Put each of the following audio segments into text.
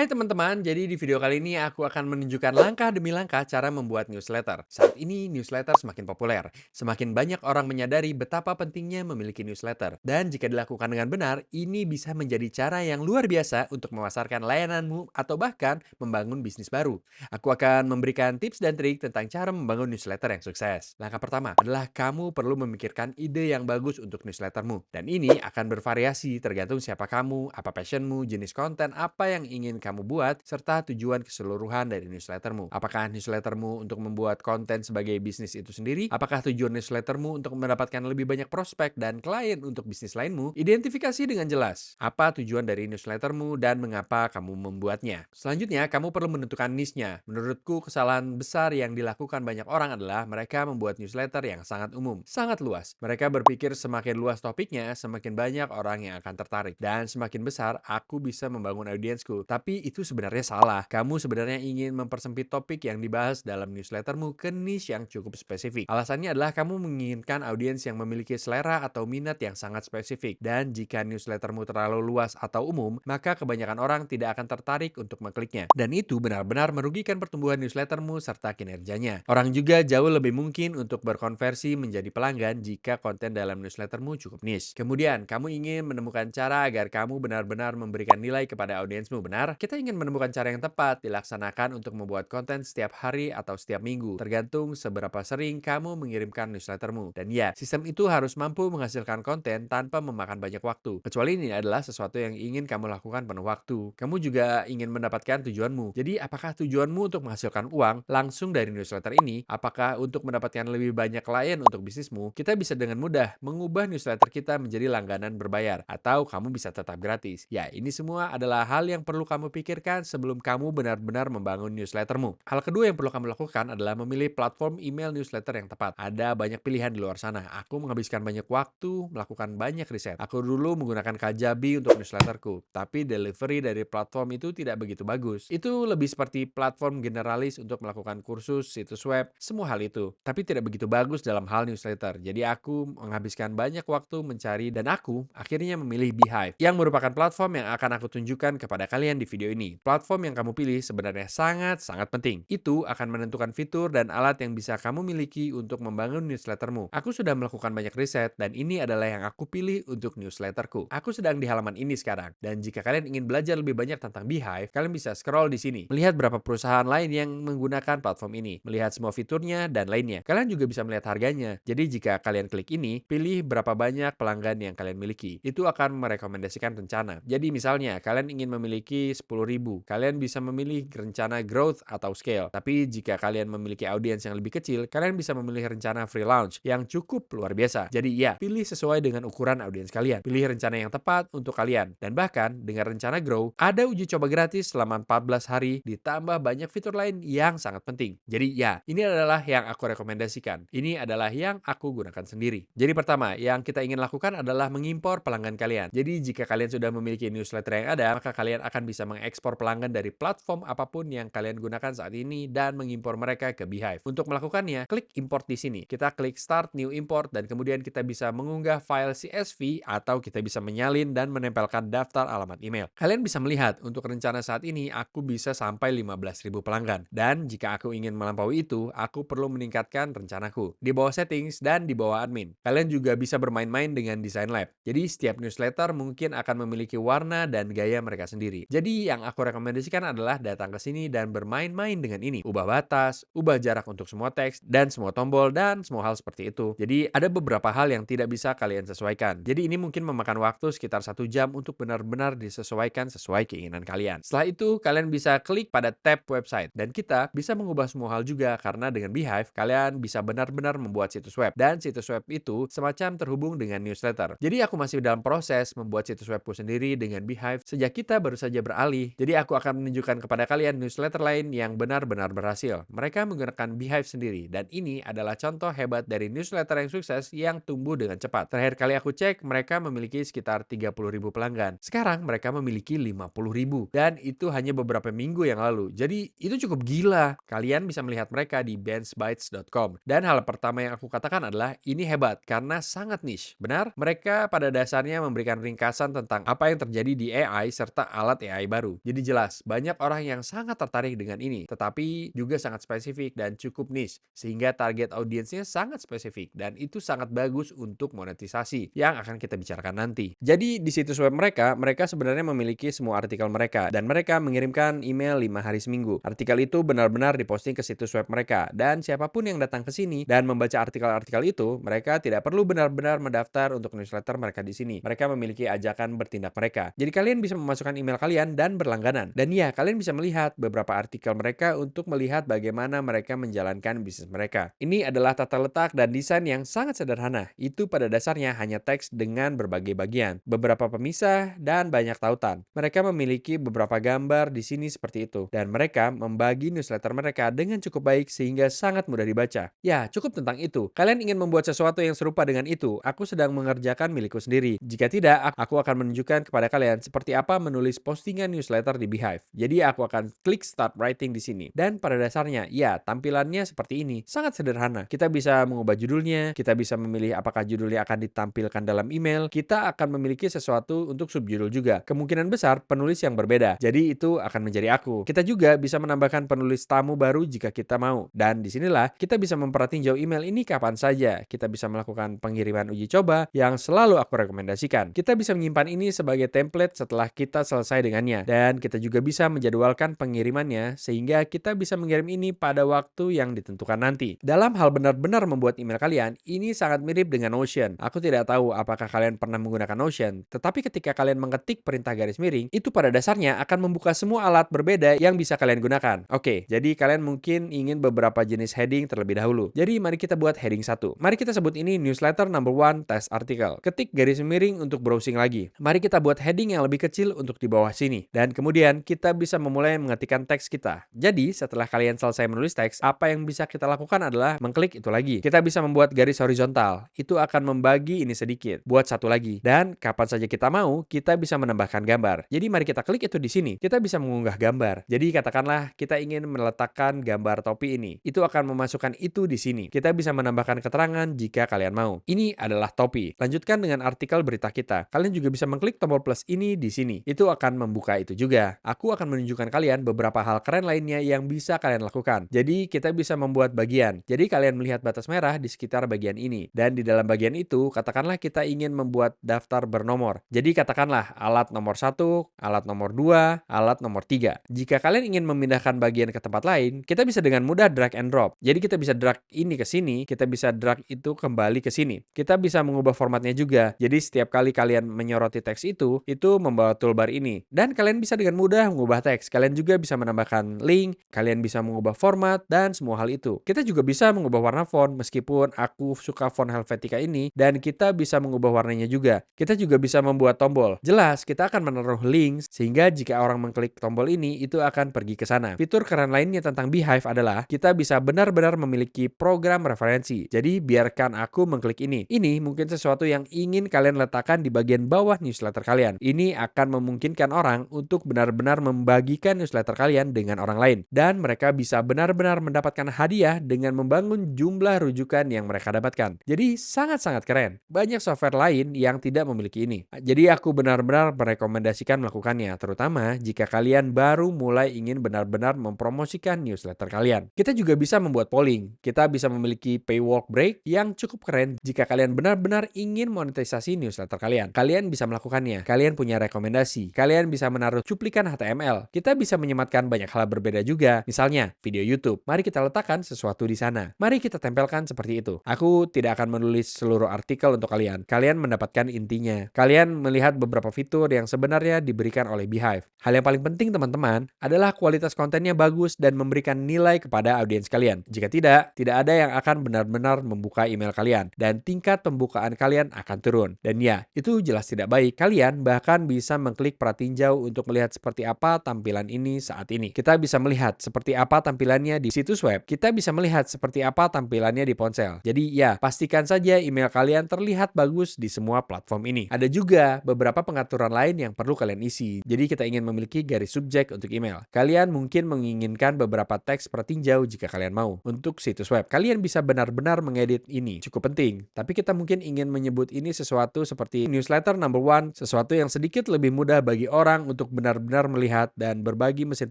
Hai teman-teman, jadi di video kali ini aku akan menunjukkan langkah demi langkah cara membuat newsletter. Saat ini newsletter semakin populer, semakin banyak orang menyadari betapa pentingnya memiliki newsletter. Dan jika dilakukan dengan benar, ini bisa menjadi cara yang luar biasa untuk memasarkan layananmu atau bahkan membangun bisnis baru. Aku akan memberikan tips dan trik tentang cara membangun newsletter yang sukses. Langkah pertama adalah kamu perlu memikirkan ide yang bagus untuk newslettermu. Dan ini akan bervariasi tergantung siapa kamu, apa passionmu, jenis konten apa yang ingin kamu buat, serta tujuan keseluruhan dari newslettermu. Apakah newslettermu untuk membuat konten sebagai bisnis itu sendiri? Apakah tujuan newslettermu untuk mendapatkan lebih banyak prospek dan klien untuk bisnis lainmu? Identifikasi dengan jelas apa tujuan dari newslettermu dan mengapa kamu membuatnya. Selanjutnya, kamu perlu menentukan niche-nya. Menurutku, kesalahan besar yang dilakukan banyak orang adalah mereka membuat newsletter yang sangat umum, sangat luas. Mereka berpikir semakin luas topiknya, semakin banyak orang yang akan tertarik. Dan semakin besar, aku bisa membangun audiensku. Tapi itu sebenarnya salah. Kamu sebenarnya ingin mempersempit topik yang dibahas dalam newslettermu ke niche yang cukup spesifik. Alasannya adalah kamu menginginkan audiens yang memiliki selera atau minat yang sangat spesifik. Dan jika newslettermu terlalu luas atau umum, maka kebanyakan orang tidak akan tertarik untuk mengkliknya. Dan itu benar-benar merugikan pertumbuhan newslettermu serta kinerjanya. Orang juga jauh lebih mungkin untuk berkonversi menjadi pelanggan jika konten dalam newslettermu cukup niche. Kemudian, kamu ingin menemukan cara agar kamu benar-benar memberikan nilai kepada audiensmu, benar? Kita ingin menemukan cara yang tepat dilaksanakan untuk membuat konten setiap hari atau setiap minggu, tergantung seberapa sering kamu mengirimkan newslettermu. Dan ya, sistem itu harus mampu menghasilkan konten tanpa memakan banyak waktu. Kecuali ini adalah sesuatu yang ingin kamu lakukan penuh waktu. Kamu juga ingin mendapatkan tujuanmu. Jadi, apakah tujuanmu untuk menghasilkan uang langsung dari newsletter ini? Apakah untuk mendapatkan lebih banyak klien untuk bisnismu? Kita bisa dengan mudah mengubah newsletter kita menjadi langganan berbayar, atau kamu bisa tetap gratis. Ya, ini semua adalah hal yang perlu kamu pikirkan sebelum kamu benar-benar membangun newslettermu. Hal kedua yang perlu kamu lakukan adalah memilih platform email newsletter yang tepat. Ada banyak pilihan di luar sana. Aku menghabiskan banyak waktu melakukan banyak riset. Aku dulu menggunakan Kajabi untuk newsletterku, tapi delivery dari platform itu tidak begitu bagus. Itu lebih seperti platform generalis untuk melakukan kursus, situs web, semua hal itu. Tapi tidak begitu bagus dalam hal newsletter. Jadi aku menghabiskan banyak waktu mencari dan aku akhirnya memilih Beehive, yang merupakan platform yang akan aku tunjukkan kepada kalian di video ini. Platform yang kamu pilih sebenarnya sangat-sangat penting. Itu akan menentukan fitur dan alat yang bisa kamu miliki untuk membangun newslettermu. Aku sudah melakukan banyak riset dan ini adalah yang aku pilih untuk newsletterku. Aku sedang di halaman ini sekarang. Dan jika kalian ingin belajar lebih banyak tentang Beehive, kalian bisa scroll di sini, melihat berapa perusahaan lain yang menggunakan platform ini, melihat semua fiturnya dan lainnya. Kalian juga bisa melihat harganya. Jadi jika kalian klik ini, pilih berapa banyak pelanggan yang kalian miliki. Itu akan merekomendasikan rencana. Jadi misalnya kalian ingin memiliki 10.000, kalian bisa memilih rencana growth atau scale. Tapi jika kalian memiliki audiens yang lebih kecil, kalian bisa memilih rencana free launch yang cukup luar biasa. Jadi ya, pilih sesuai dengan ukuran audiens kalian. Pilih rencana yang tepat untuk kalian. Dan bahkan dengan rencana grow, ada uji coba gratis selama 14 hari ditambah banyak fitur lain yang sangat penting. Jadi ya, ini adalah yang aku rekomendasikan. Ini adalah yang aku gunakan sendiri. Jadi pertama, yang kita ingin lakukan adalah mengimpor pelanggan kalian. Jadi jika kalian sudah memiliki newsletter yang ada, maka kalian akan bisa mengekspor pelanggan dari platform apapun yang kalian gunakan saat ini dan mengimpor mereka ke Beehive. Untuk melakukannya, klik import di sini. Kita klik start new import dan kemudian kita bisa mengunggah file CSV atau kita bisa menyalin dan menempelkan daftar alamat email. Kalian bisa melihat untuk rencana saat ini aku bisa sampai 15.000 pelanggan. Dan jika aku ingin melampaui itu, aku perlu meningkatkan rencanaku di bawah settings dan di bawah admin. Kalian juga bisa bermain-main dengan design lab. Jadi setiap newsletter mungkin akan memiliki warna dan gaya mereka sendiri. Jadi yang aku rekomendasikan adalah datang ke sini dan bermain-main dengan ini. Ubah batas, ubah jarak untuk semua teks, dan semua tombol, dan semua hal seperti itu. Jadi ada beberapa hal yang tidak bisa kalian sesuaikan. Jadi ini mungkin memakan waktu sekitar 1 jam untuk benar-benar disesuaikan sesuai keinginan kalian. Setelah itu, kalian bisa klik pada tab website. Dan kita bisa mengubah semua hal juga karena dengan Beehive, kalian bisa benar-benar membuat situs web. Dan situs web itu semacam terhubung dengan newsletter. Jadi aku masih dalam proses membuat situs webku sendiri dengan Beehive sejak kita baru saja beralih. Jadi aku akan menunjukkan kepada kalian newsletter lain yang benar-benar berhasil. Mereka menggunakan Beehive sendiri. Dan ini adalah contoh hebat dari newsletter yang sukses yang tumbuh dengan cepat. Terakhir kali aku cek, mereka memiliki sekitar 30.000 pelanggan. Sekarang mereka memiliki 50.000. Dan itu hanya beberapa minggu yang lalu. Jadi itu cukup gila. Kalian bisa melihat mereka di benchbytes.com. Dan hal pertama yang aku katakan adalah ini hebat karena sangat niche. Benar? Mereka pada dasarnya memberikan ringkasan tentang apa yang terjadi di AI serta alat AI baru. itu. Jadi jelas, banyak orang yang sangat tertarik dengan ini, tetapi juga sangat spesifik dan cukup niche, sehingga target audiensnya sangat spesifik, dan itu sangat bagus untuk monetisasi, yang akan kita bicarakan nanti. Jadi di situs web mereka sebenarnya memiliki semua artikel mereka, dan mereka mengirimkan email 5 hari seminggu. Artikel itu benar-benar diposting ke situs web mereka, dan siapapun yang datang ke sini dan membaca artikel-artikel itu, mereka tidak perlu benar-benar mendaftar untuk newsletter mereka di sini. Mereka memiliki ajakan bertindak mereka. Jadi kalian bisa memasukkan email kalian dan berlangganan. Dan ya, kalian bisa melihat beberapa artikel mereka untuk melihat bagaimana mereka menjalankan bisnis mereka. Ini adalah tata letak dan desain yang sangat sederhana. Itu pada dasarnya hanya teks dengan berbagai bagian, beberapa pemisah, dan banyak tautan. Mereka memiliki beberapa gambar di sini seperti itu, dan mereka membagi newsletter mereka dengan cukup baik sehingga sangat mudah dibaca. Ya, cukup tentang itu. Kalian ingin membuat sesuatu yang serupa dengan itu? Aku sedang mengerjakan milikku sendiri. Jika tidak, aku akan menunjukkan kepada kalian seperti apa menulis postingan newsletter di Beehive. Jadi aku akan klik Start Writing di sini. Dan pada dasarnya, ya, tampilannya seperti ini. Sangat sederhana. Kita bisa mengubah judulnya, kita bisa memilih apakah judulnya akan ditampilkan dalam email, kita akan memiliki sesuatu untuk subjudul juga. Kemungkinan besar penulis yang berbeda. Jadi itu akan menjadi aku. Kita juga bisa menambahkan penulis tamu baru jika kita mau. Dan disinilah kita bisa memperhatinjau email ini kapan saja. Kita bisa melakukan pengiriman uji coba yang selalu aku rekomendasikan. Kita bisa menyimpan ini sebagai template setelah kita selesai dengannya. Dan kita juga bisa menjadwalkan pengirimannya sehingga kita bisa mengirim ini pada waktu yang ditentukan nanti. Dalam hal benar-benar membuat email kalian, ini sangat mirip dengan Notion. Aku tidak tahu apakah kalian pernah menggunakan Notion, tetapi ketika kalian mengetik perintah garis miring, itu pada dasarnya akan membuka semua alat berbeda yang bisa kalian gunakan. Oke, jadi kalian mungkin ingin beberapa jenis heading terlebih dahulu. Jadi mari kita buat heading 1. Mari kita sebut ini newsletter number 1 test article. Ketik garis miring untuk browsing lagi. Mari kita buat heading yang lebih kecil untuk di bawah sini. Dan kemudian kita bisa memulai mengetikkan teks kita. Jadi setelah kalian selesai menulis teks, apa yang bisa kita lakukan adalah mengklik itu lagi. Kita bisa membuat garis horizontal. Itu akan membagi ini sedikit. Buat satu lagi. Dan kapan saja kita mau, kita bisa menambahkan gambar. Jadi mari kita klik itu di sini. Kita bisa mengunggah gambar. Jadi katakanlah kita ingin meletakkan gambar topi ini. Itu akan memasukkan itu di sini. Kita bisa menambahkan keterangan jika kalian mau. Ini adalah topi. Lanjutkan dengan artikel berita kita. Kalian juga bisa mengklik tombol plus ini di sini. Itu akan membuka itu juga. Aku akan menunjukkan kalian beberapa hal keren lainnya yang bisa kalian lakukan. Jadi kita bisa membuat bagian. Jadi kalian melihat batas merah di sekitar bagian ini. Dan di dalam bagian itu, katakanlah kita ingin membuat daftar bernomor. Jadi katakanlah alat nomor 1, alat nomor 2, alat nomor 3. Jika kalian ingin memindahkan bagian ke tempat lain, kita bisa dengan mudah drag and drop. Jadi kita bisa drag ini ke sini, kita bisa drag itu kembali ke sini. Kita bisa mengubah formatnya juga. Jadi setiap kali kalian menyoroti teks itu membawa toolbar ini. Dan kalian bisa dengan mudah mengubah teks. Kalian juga bisa menambahkan link, kalian bisa mengubah format, dan semua hal itu. Kita juga bisa mengubah warna font, meskipun aku suka font Helvetica ini, dan kita bisa mengubah warnanya juga. Kita juga bisa membuat tombol. Jelas, kita akan menaruh link, sehingga jika orang mengklik tombol ini, itu akan pergi ke sana. Fitur keren lainnya tentang Beehive adalah, kita bisa benar-benar memiliki program referensi. Jadi, biarkan aku mengklik ini. Ini mungkin sesuatu yang ingin kalian letakkan di bagian bawah newsletter kalian. Ini akan memungkinkan orang untuk benar-benar membagikan newsletter kalian dengan orang lain. Dan mereka bisa benar-benar mendapatkan hadiah dengan membangun jumlah rujukan yang mereka dapatkan. Jadi, sangat-sangat keren. Banyak software lain yang tidak memiliki ini. Jadi, aku benar-benar merekomendasikan melakukannya, terutama jika kalian baru mulai ingin benar-benar mempromosikan newsletter kalian. Kita juga bisa membuat polling. Kita bisa memiliki paywall break yang cukup keren jika kalian benar-benar ingin monetisasi newsletter kalian. Kalian bisa melakukannya. Kalian punya rekomendasi. Kalian bisa menaruh cuplikan HTML. Kita bisa menyematkan banyak hal berbeda juga. Misalnya, video YouTube. Mari kita letakkan sesuatu di sana. Mari kita tempelkan seperti itu. Aku tidak akan menulis seluruh artikel untuk kalian. Kalian mendapatkan intinya. Kalian melihat beberapa fitur yang sebenarnya diberikan oleh Beehive. Hal yang paling penting teman-teman adalah kualitas kontennya bagus dan memberikan nilai kepada audiens kalian. Jika tidak ada yang akan benar-benar membuka email kalian dan tingkat pembukaan kalian akan turun. Dan ya, itu jelas tidak baik. Kalian bahkan bisa mengklik pratinjau untuk melihat seperti apa tampilan ini saat ini. Kita bisa melihat seperti apa tampilannya di situs web. Kita bisa melihat seperti apa tampilannya di ponsel. Jadi ya, pastikan saja email kalian terlihat bagus di semua platform ini. Ada juga beberapa pengaturan lain yang perlu kalian isi. Jadi kita ingin memiliki garis subjek untuk email. Kalian mungkin menginginkan beberapa teks pratinjau jika kalian mau. Untuk situs web, kalian bisa benar-benar mengedit ini. Cukup penting. Tapi kita mungkin ingin menyebut ini sesuatu seperti newsletter number 1, sesuatu yang sedikit lebih mudah bagi orang untuk benar-benar melihat dan berbagi mesin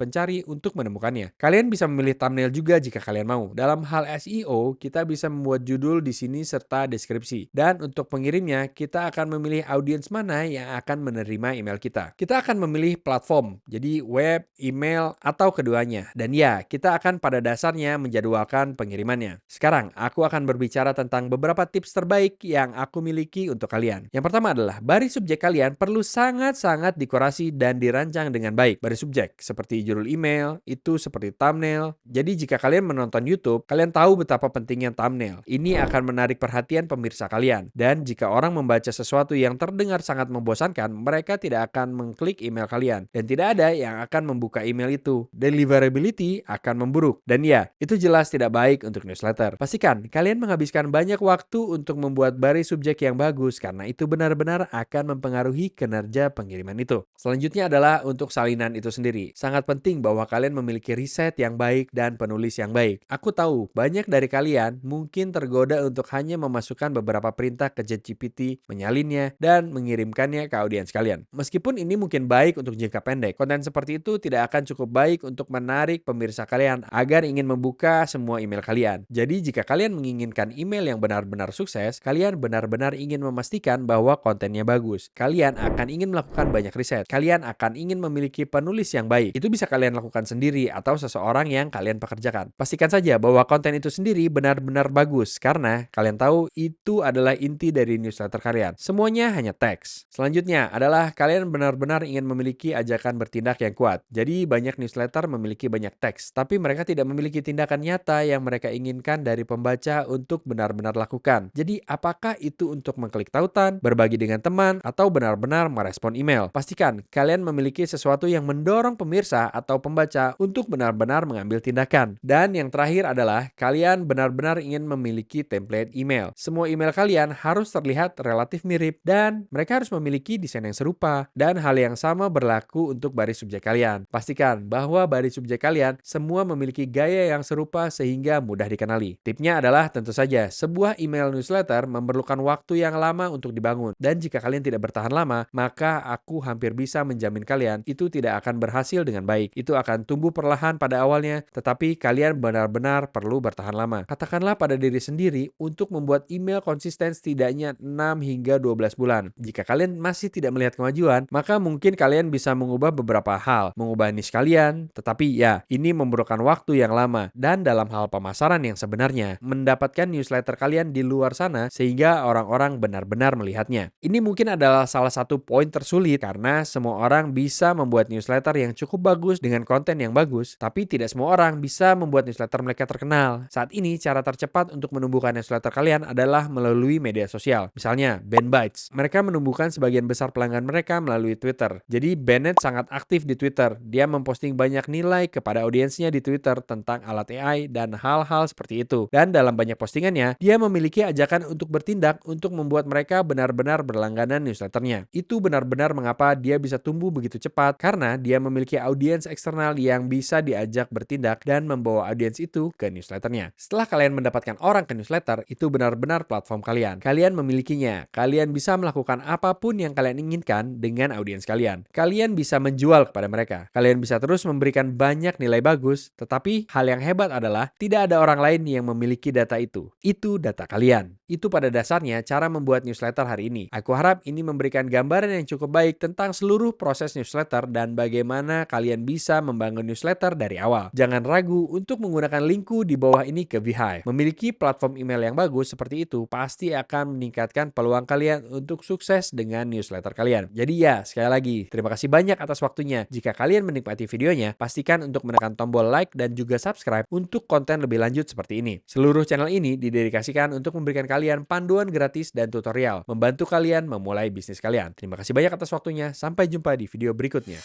pencari untuk menemukannya. Kalian bisa memilih thumbnail juga jika kalian mau. Dalam hal SEO, kita bisa membuat judul di sini serta deskripsi. Dan untuk pengirimnya, kita akan memilih audiens mana yang akan menerima email kita. Kita akan memilih platform, jadi web, email, atau keduanya. Dan ya, kita akan pada dasarnya menjadwalkan pengirimannya. Sekarang, aku akan berbicara tentang beberapa tips terbaik yang aku miliki untuk kalian. Yang pertama adalah, baris subjek kalian perlu sangat-sangat dikurasi dan dirancang dengan baik. Baris subjek, seperti judul email, itu seperti thumbnail. Jadi jika kalian menonton YouTube, kalian tahu betapa pentingnya thumbnail. Ini akan menarik perhatian pemirsa kalian. Dan jika orang membaca sesuatu yang terdengar sangat membosankan, mereka tidak akan mengklik email kalian. Dan tidak ada yang akan membuka email itu. Deliverability akan memburuk. Dan ya, itu jelas tidak baik untuk newsletter. Pastikan kalian menghabiskan banyak waktu untuk membuat baris subjek yang bagus karena itu benar-benar akan mempengaruhi kinerja pengiriman itu. Selanjutnya adalah untuk salinan itu sendiri. Sangat penting bahwa kalian memiliki riset yang baik dan penulis yang baik. Aku tahu banyak dari kalian mungkin tergoda untuk hanya memasukkan beberapa perintah ke ChatGPT, menyalinnya, dan mengirimkannya ke audiens kalian. Meskipun ini mungkin baik untuk jangka pendek, konten seperti itu tidak akan cukup baik untuk menarik pemirsa kalian agar ingin membuka semua email kalian. Jadi jika kalian menginginkan email yang benar-benar sukses, kalian benar-benar ingin memastikan bahwa kontennya bagus. Kalian akan ingin melakukan banyak riset. Kalian akan ingin memiliki penulis yang baik. Itu bisa kalian lakukan sendiri atau seseorang yang kalian pekerjakan. Pastikan saja bahwa konten itu sendiri benar-benar bagus karena kalian tahu itu adalah inti dari newsletter kalian. Semuanya hanya teks. Selanjutnya adalah kalian benar-benar ingin memiliki ajakan bertindak yang kuat. Jadi banyak newsletter memiliki banyak teks, tapi mereka tidak memiliki tindakan nyata yang mereka inginkan dari pembaca untuk benar-benar lakukan. Jadi apakah itu untuk mengklik tautan, berbagi dengan teman, atau benar-benar merespon email? Pastikan kalian memiliki sesuatu yang mendorong pemirsa atau pembaca untuk benar-benar mengambil tindakan. Dan yang terakhir adalah kalian benar-benar ingin memiliki template email. Semua email kalian harus terlihat relatif mirip dan mereka harus memiliki desain yang serupa. Dan hal yang sama berlaku untuk baris subjek kalian. Pastikan bahwa baris subjek kalian semua memiliki gaya yang serupa sehingga mudah dikenali. Tipnya adalah tentu saja sebuah email newsletter memerlukan waktu yang lama untuk dibangun. Dan jika kalian tidak bertahan lama, maka aku hampir bisa menjamin kalian itu tidak akan berhasil dengan baik. Itu akan tumbuh perlahan pada awalnya, tetapi kalian benar-benar perlu bertahan lama. Katakanlah pada diri sendiri untuk membuat email konsisten setidaknya 6 hingga 12 bulan. Jika kalian masih tidak melihat kemajuan, maka mungkin kalian bisa mengubah beberapa hal, mengubah niche kalian, tetapi ya, ini memerlukan waktu yang lama. Dan dalam hal pemasaran yang sebenarnya, mendapatkan newsletter kalian di luar sana sehingga orang-orang benar-benar melihatnya. Ini mungkin adalah salah satu poin tersulit karena semua orang bisa membuat newsletter yang cukup bagus dengan konten yang bagus, tapi tidak semua orang bisa membuat newsletter mereka terkenal. Saat ini, cara tercepat untuk menumbuhkan newsletter kalian adalah melalui media sosial. Misalnya, Ben Bites. Mereka menumbuhkan sebagian besar pelanggan mereka melalui Twitter. Jadi, Bennett sangat aktif di Twitter. Dia memposting banyak nilai kepada audiensnya di Twitter tentang alat AI dan hal-hal seperti itu. Dan dalam banyak postingannya, dia memiliki ajakan untuk bertindak untuk membuat mereka benar-benar berlangganan newsletternya. Itu benar-benar mengapa dia bisa tumbuh begitu cepat karena dia memiliki audiens eksternal yang bisa diajak bertindak dan membawa audiens itu ke newsletternya. Setelah kalian mendapatkan orang ke newsletter, itu benar-benar platform kalian. Kalian memilikinya. Kalian bisa melakukan apapun yang kalian inginkan dengan audiens kalian. Kalian bisa menjual kepada mereka. Kalian bisa terus memberikan banyak nilai bagus, tetapi hal yang hebat adalah tidak ada orang lain yang memiliki data itu. Itu data kalian. Itu pada dasarnya cara membuat newsletter hari ini. Aku harap ini memberikan gambaran yang cukup baik tentang seluruh proses newsletter dan bagaimana kalian bisa membangun newsletter dari awal. Jangan ragu untuk menggunakan linku di bawah ini ke Beehive. Memiliki platform email yang bagus seperti itu pasti akan meningkatkan peluang kalian untuk sukses dengan newsletter kalian. Jadi ya, sekali lagi, terima kasih banyak atas waktunya. Jika kalian menikmati videonya, pastikan untuk menekan tombol like dan juga subscribe untuk konten lebih lanjut seperti ini. Seluruh channel ini didedikasikan untuk memberikan kalian panduan gratis dan tutorial, membantu kalian memulai bisnis kalian. Terima kasih banyak atas waktunya. Sampai jumpa di video berikutnya.